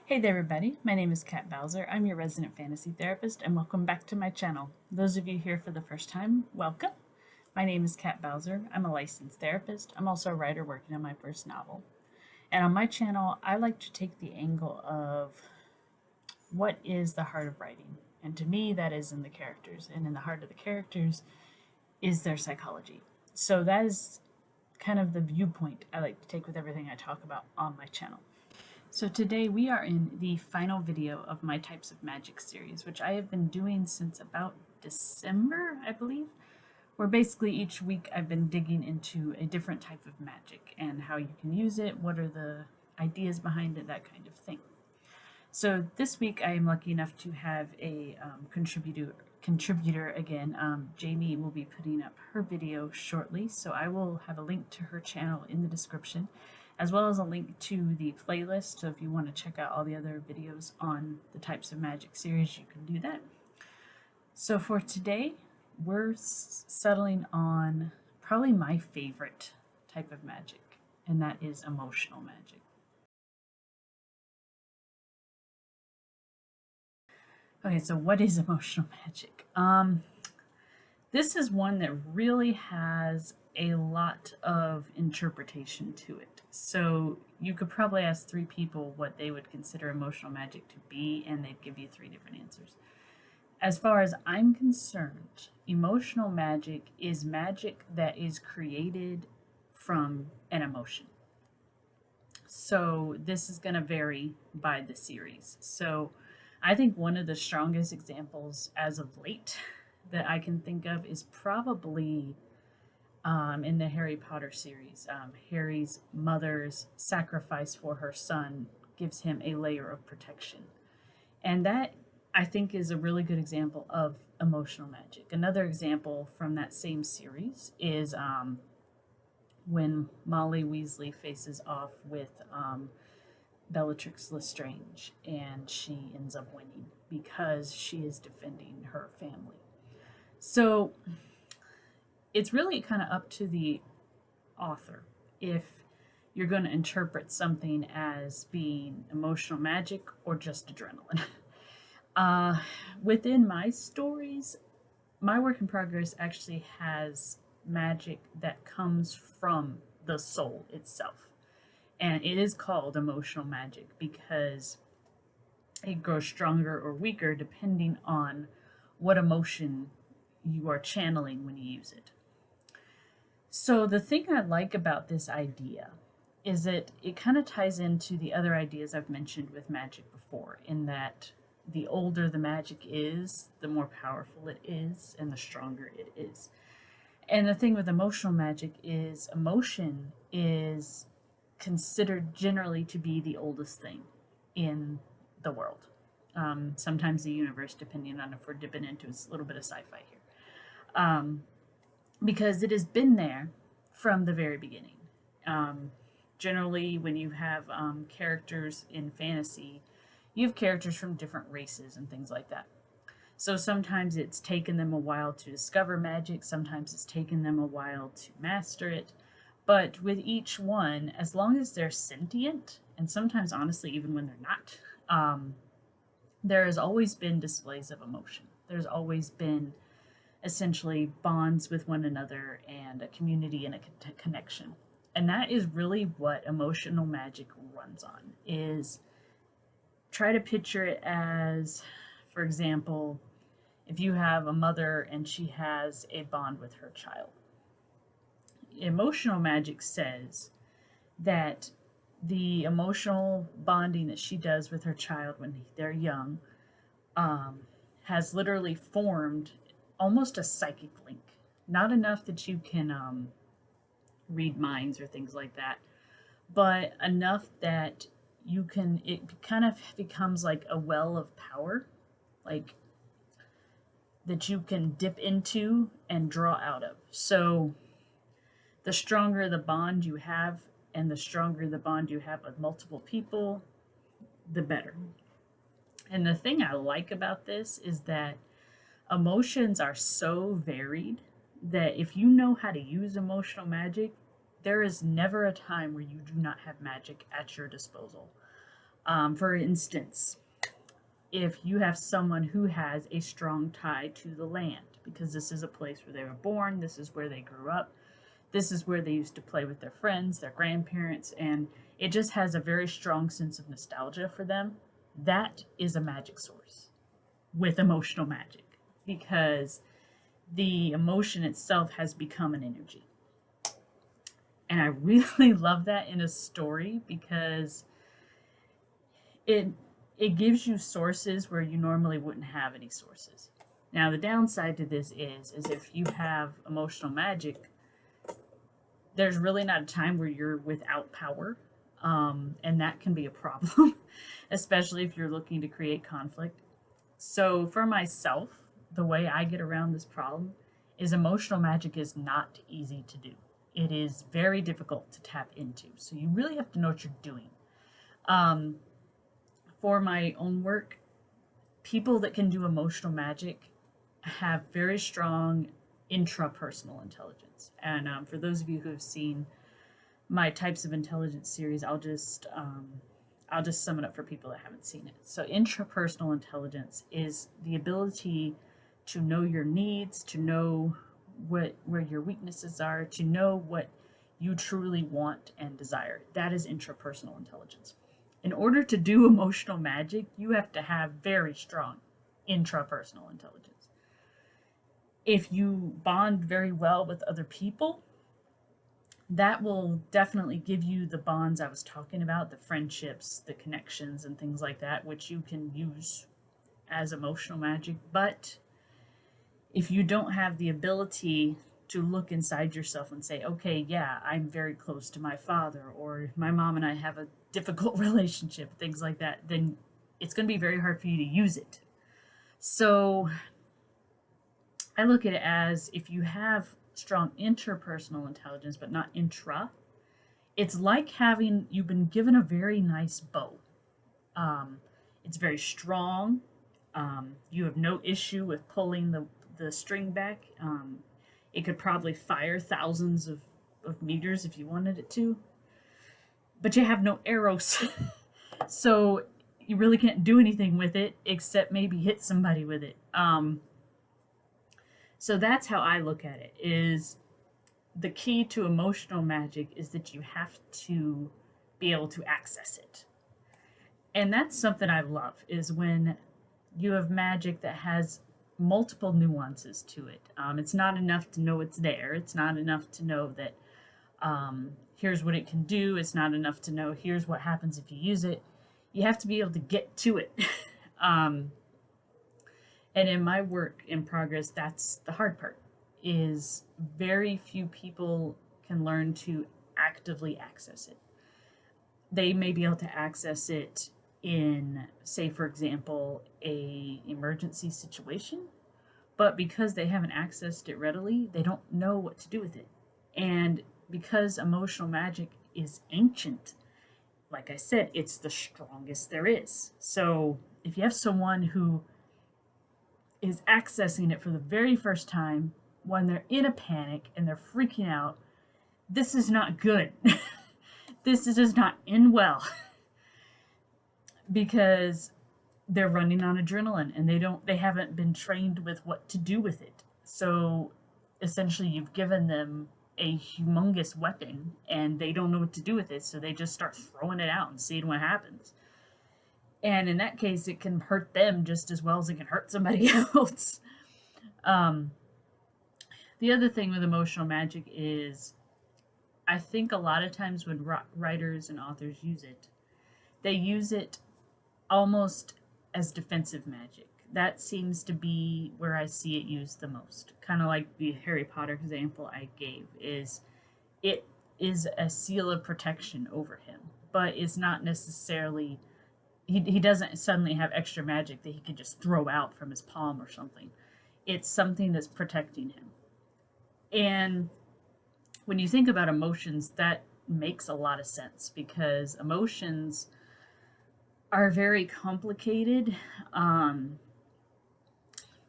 Hey there, everybody. My name is Kat Bowser. I'm your resident fantasy therapist, and welcome back to my channel. Those of you here for the first time, welcome. My name is Kat Bowser. I'm a licensed therapist. I'm also a writer working on my first novel. And on my channel, I like to take the angle of what is the heart of writing. And to me, that is in the characters. And in the heart of the characters is their psychology. So that is kind of the viewpoint I like to take with everything I talk about on my channel. So today we are in the final video of my Types of Magic series, which I have been doing since about December, I believe, where basically each week I've been digging into a different type of magic and how you can use it, what are the ideas behind it, that kind of thing. So this week I am lucky enough to have a contributor again. Jamie will be putting up her video shortly, so I will have a link to her channel in the description, as well as a link to the playlist. So if you want to check out all the other videos on the Types of Magic series, you can do that. So for today, we're settling on probably my favorite type of magic, and that is emotional magic. Okay, so what is emotional magic? This is one that really has a lot of interpretation to it. So you could probably ask three people what they would consider emotional magic to be, and they'd give you three different answers. As far as I'm concerned, emotional magic is magic that is created from an emotion. So this is going to vary by the series. So I think one of the strongest examples as of late that I can think of is probably in the Harry Potter series. Harry's mother's sacrifice for her son gives him a layer of protection. And that, I think, is a really good example of emotional magic. Another example from that same series is when Molly Weasley faces off with Bellatrix Lestrange, and she ends up winning because she is defending her family. So it's really kind of up to the author if you're going to interpret something as being emotional magic or just adrenaline. Within my stories, my work in progress actually has magic that comes from the soul itself. And it is called emotional magic because it grows stronger or weaker depending on what emotion you are channeling when you use it. So, the thing I like about this idea is that it kind of ties into the other ideas I've mentioned with magic before, in that the older the magic is, the more powerful it is, and the stronger it is. And the thing with emotional magic is emotion is considered generally to be the oldest thing in the world. Sometimes the universe, depending on if we're dipping into a little bit of sci-fi here, because it has been there from the very beginning. Generally, when you have characters in fantasy, you have characters from different races and things like that. So sometimes it's taken them a while to discover magic, sometimes it's taken them a while to master it. But with each one, as long as they're sentient, and sometimes honestly, even when they're not, there has always been displays of emotion. There's always been essentially bonds with one another and a community and a connection. And that is really what emotional magic runs on, is try to picture it as, for example, if you have a mother and she has a bond with her child. Emotional magic says that the emotional bonding that she does with her child when they're young has literally formed almost a psychic link. Not enough that you can read minds or things like that, but enough that you can, it kind of becomes like a well of power, like that you can dip into and draw out of. So the stronger the bond you have, and the stronger the bond you have with multiple people, the better. And the thing I like about this is that emotions are so varied that if you know how to use emotional magic, there is never a time where you do not have magic at your disposal. For instance, if you have someone who has a strong tie to the land, because this is a place where they were born, this is where they grew up, this is where they used to play with their friends, their grandparents, and it just has a very strong sense of nostalgia for them, that is a magic source with emotional magic, because the emotion itself has become an energy. And I really love that in a story because it it gives you sources where you normally wouldn't have any sources. Now the downside to this is if you have emotional magic, there's really not a time where you're without power, and that can be a problem, especially if you're looking to create conflict. So for myself, the way I get around this problem is emotional magic is not easy to do. It is very difficult to tap into. So you really have to know what you're doing. Um, for my own work, people that can do emotional magic have very strong intrapersonal intelligence. And for those of you who have seen my types of intelligence series, I'll just sum it up for people that haven't seen it. So intrapersonal intelligence is the ability to know your needs, to know where your weaknesses are, to know what you truly want and desire. That is intrapersonal intelligence. In order to do emotional magic, you have to have very strong intrapersonal intelligence. If you bond very well with other people, that will definitely give you the bonds I was talking about, the friendships, the connections, and things like that, which you can use as emotional magic. But if you don't have the ability to look inside yourself and say, okay, yeah, I'm very close to my father, or my mom and I have a difficult relationship, things like that, then it's going to be very hard for you to use it. So I look at it as if you have strong interpersonal intelligence, but not intra, it's like having you've been given a very nice bow. Um, it's very strong. You have no issue with pulling the string back. It could probably fire thousands of meters if you wanted it to, but you have no arrows. So you really can't do anything with it except maybe hit somebody with it. So that's how I look at it, is the key to emotional magic is that you have to be able to access it. And that's something I love, is when you have magic that has multiple nuances to it. It's not enough to know it's there. It's not enough to know that here's what it can do. It's not enough to know here's what happens if you use it. You have to be able to get to it. um, and in my work in progress, that's the hard part, is very few people can learn to actively access it. They may be able to access it in, say, for example, a emergency situation, but because they haven't accessed it readily, they don't know what to do with it. And because emotional magic is ancient, like I said, it's the strongest there is. So if you have someone who is accessing it for the very first time when they're in a panic and they're freaking out, this is not good. This does not end well because they're running on adrenaline and they haven't been trained with what to do with it. So essentially you've given them a humongous weapon and they don't know what to do with it, so they just start throwing it out and seeing what happens. And in that case, it can hurt them just as well as it can hurt somebody else. Um, the other thing with emotional magic is, I think a lot of times when writers and authors use it, they use it almost as defensive magic. That seems to be where I see it used the most. Kind of like the Harry Potter example I gave, is it is a seal of protection over him, but it's not necessarily, he doesn't suddenly have extra magic that he can just throw out from his palm or something. It's something that's protecting him. And when you think about emotions, that makes a lot of sense, because emotions are very complicated,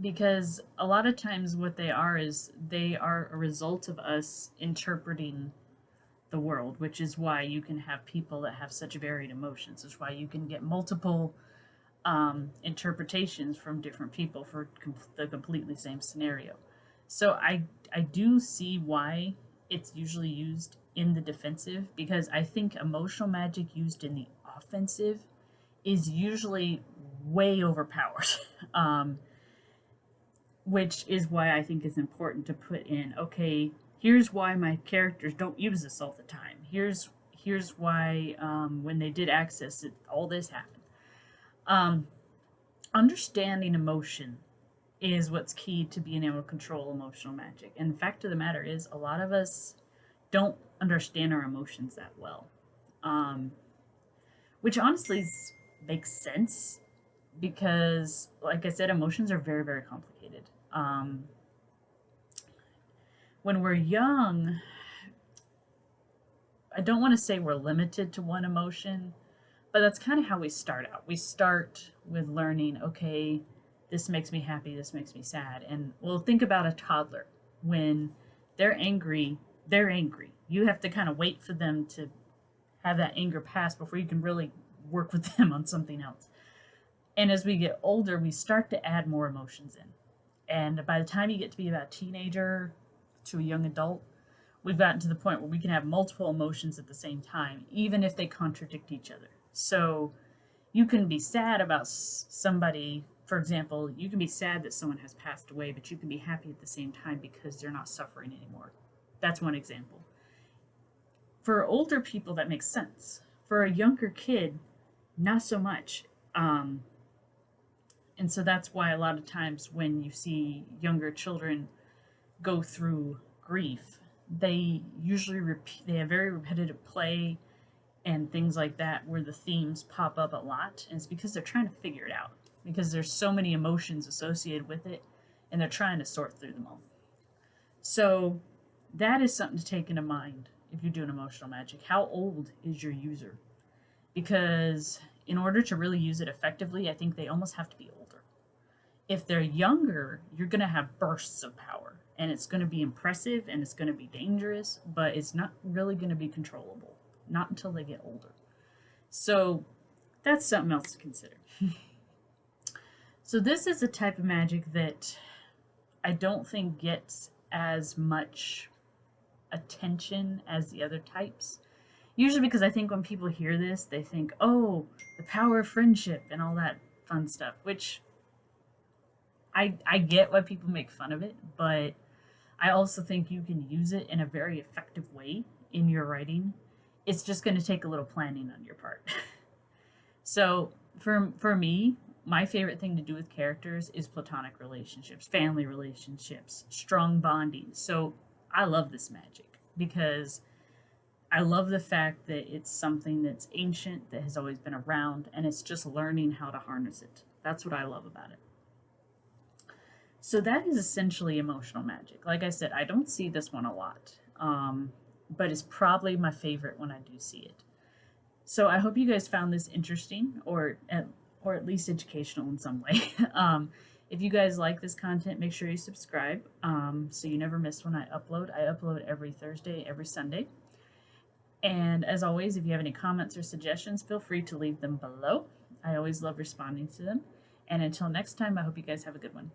because a lot of times what they are is they are a result of us interpreting the world, which is why you can have people that have such varied emotions. It's why you can get multiple interpretations from different people for the completely same scenario. So I do see why it's usually used in the defensive, because I think emotional magic used in the offensive is usually way overpowered. um, which is why I think it's important to put in, okay, here's why my characters don't use this all the time. Here's why when they did access it, all this happened. Um, Understanding emotion is what's key to being able to control emotional magic. And the fact of the matter is, a lot of us don't understand our emotions that well, um, which honestly makes sense because, like I said, emotions are very, very complicated. When we're young, I don't want to say we're limited to one emotion, but that's kind of how we start out. We start with learning, okay, this makes me happy, this makes me sad. And well, think about a toddler. When they're angry, they're angry. You have to kind of wait for them to have that anger pass before you can really work with them on something else. And as we get older, we start to add more emotions in. And by the time you get to be about a teenager to a young adult, we've gotten to the point where we can have multiple emotions at the same time, even if they contradict each other. So you can be sad about somebody, for example, you can be sad that someone has passed away, but you can be happy at the same time because they're not suffering anymore. That's one example. For older people, that makes sense. For a younger kid, not so much. And so that's why a lot of times when you see younger children go through grief, they usually repeat, they have very repetitive play and things like that where the themes pop up a lot. And it's because they're trying to figure it out, because there's so many emotions associated with it and they're trying to sort through them all. So that is something to take into mind if you're doing emotional magic. How old is your user? Because in order to really use it effectively, I think they almost have to be older. If they're younger, you're going to have bursts of power and it's going to be impressive and it's going to be dangerous, but it's not really going to be controllable, not until they get older. So that's something else to consider. So this is a type of magic that I don't think gets as much attention as the other types. Usually because I think when people hear this, they think, oh, the power of friendship and all that fun stuff, which I get why people make fun of it, but I also think you can use it in a very effective way in your writing. It's just going to take a little planning on your part. So for me, my favorite thing to do with characters is platonic relationships, family relationships, strong bonding. So I love this magic because I love the fact that it's something that's ancient, that has always been around, and it's just learning how to harness it. That's what I love about it. So that is essentially emotional magic. Like I said, I don't see this one a lot, but it's probably my favorite when I do see it. So I hope you guys found this interesting, or at least educational in some way. If you guys like this content, make sure you subscribe so you never miss when I upload. I upload every Thursday, every Sunday. And as always, if you have any comments or suggestions, feel free to leave them below. I always love responding to them. And until next time, I hope you guys have a good one.